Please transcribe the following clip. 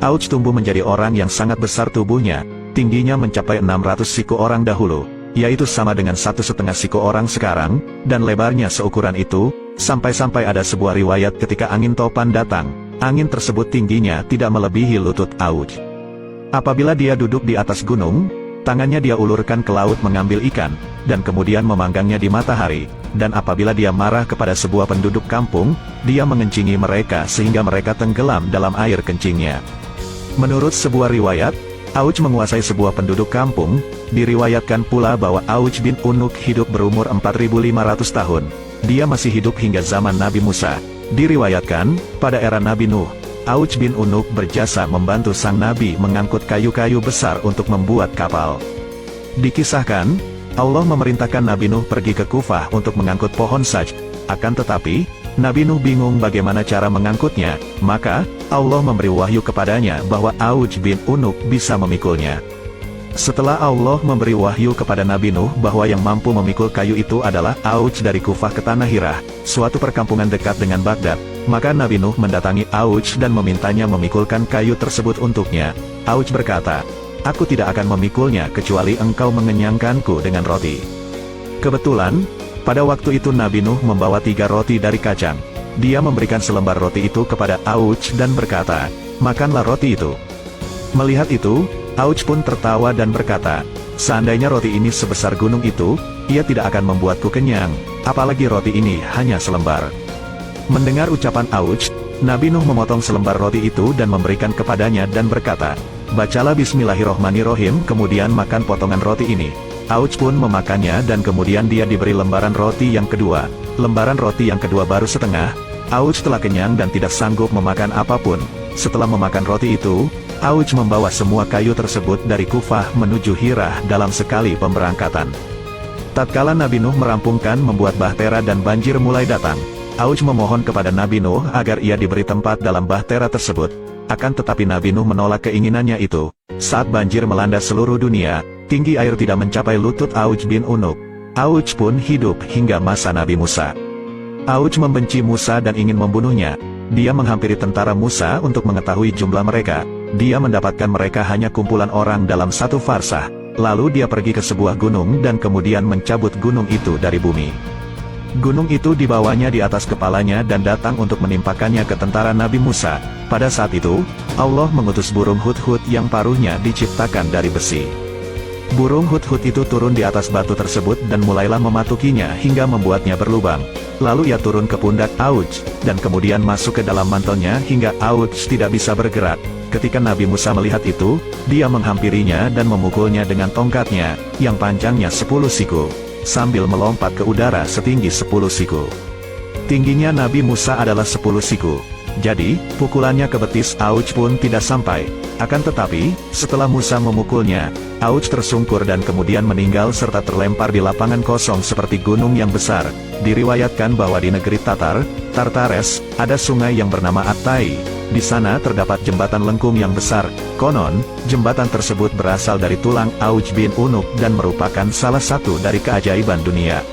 Auj tumbuh menjadi orang yang sangat besar tubuhnya, tingginya mencapai 600 siku orang dahulu, yaitu sama dengan 1,5 siku orang sekarang, dan lebarnya seukuran itu, sampai-sampai ada sebuah riwayat ketika angin topan datang, angin tersebut tingginya tidak melebihi lutut Auj. Apabila dia duduk di atas gunung, tangannya dia ulurkan ke laut mengambil ikan, dan kemudian memanggangnya di matahari, dan apabila dia marah kepada sebuah penduduk kampung, dia mengencingi mereka sehingga mereka tenggelam dalam air kencingnya. Menurut sebuah riwayat, Auj menguasai sebuah penduduk kampung. Diriwayatkan pula bahwa Auj bin Unuk hidup berumur 4.500 tahun. Dia masih hidup hingga zaman Nabi Musa. Diriwayatkan, pada era Nabi Nuh, Auj bin Unuk berjasa membantu sang Nabi mengangkut kayu-kayu besar untuk membuat kapal. Dikisahkan, Allah memerintahkan Nabi Nuh pergi ke Kufah untuk mengangkut pohon saj. Akan tetapi, Nabi Nuh bingung bagaimana cara mengangkutnya, maka Allah memberi wahyu kepadanya bahwa Auj bin Unuk bisa memikulnya. Setelah Allah memberi wahyu kepada Nabi Nuh bahwa yang mampu memikul kayu itu adalah Auj dari Kufah ke Tanah Hirah, suatu perkampungan dekat dengan Baghdad, maka Nabi Nuh mendatangi Auj dan memintanya memikulkan kayu tersebut untuknya. Auj berkata, "Aku tidak akan memikulnya kecuali engkau mengenyangkanku dengan roti." Kebetulan, pada waktu itu Nabi Nuh membawa 3 roti dari kacang. Dia memberikan selembar roti itu kepada Auj dan berkata, "Makanlah roti itu." Melihat itu, Auj pun tertawa dan berkata, "Seandainya roti ini sebesar gunung itu, ia tidak akan membuatku kenyang, apalagi roti ini hanya selembar." Mendengar ucapan Auj, Nabi Nuh memotong selembar roti itu dan memberikan kepadanya dan berkata, "Bacalah Bismillahirrohmanirrohim kemudian makan potongan roti ini." Auj pun memakannya dan kemudian dia diberi lembaran roti yang kedua. Lembaran roti yang kedua baru setengah. Auj telah kenyang dan tidak sanggup memakan apapun. Setelah memakan roti itu, Auj membawa semua kayu tersebut dari Kufah menuju Hirah dalam sekali pemberangkatan. Tatkala Nabi Nuh merampungkan membuat bahtera dan banjir mulai datang, Auj memohon kepada Nabi Nuh agar ia diberi tempat dalam bahtera tersebut. Akan tetapi Nabi Nuh menolak keinginannya itu. Saat banjir melanda seluruh dunia, tinggi air tidak mencapai lutut Auj bin Unuk. Auj pun hidup hingga masa Nabi Musa. Auj membenci Musa dan ingin membunuhnya. Dia menghampiri tentara Musa untuk mengetahui jumlah mereka. Dia mendapatkan mereka hanya kumpulan orang dalam 1 farsah. Lalu dia pergi ke sebuah gunung dan kemudian mencabut gunung itu dari bumi. Gunung itu dibawanya di atas kepalanya dan datang untuk menimpakannya ke tentara Nabi Musa. Pada saat itu, Allah mengutus burung hudhud yang paruhnya diciptakan dari besi. Burung hudhud itu turun di atas batu tersebut dan mulailah mematukinya hingga membuatnya berlubang. Lalu ia turun ke pundak Auj, dan kemudian masuk ke dalam mantelnya hingga Auj tidak bisa bergerak. Ketika Nabi Musa melihat itu, dia menghampirinya dan memukulnya dengan tongkatnya, yang panjangnya 10 siku, sambil melompat ke udara setinggi 10 siku. Tingginya Nabi Musa adalah 10 siku. Jadi, pukulannya ke betis Auj pun tidak sampai. Akan tetapi, setelah Musa memukulnya, Auj tersungkur dan kemudian meninggal serta terlempar di lapangan kosong seperti gunung yang besar. Diriwayatkan bahwa di negeri Tartares, ada sungai yang bernama Attai. Di sana terdapat jembatan lengkung yang besar. Konon, jembatan tersebut berasal dari tulang Auj bin Unuk dan merupakan salah satu dari keajaiban dunia.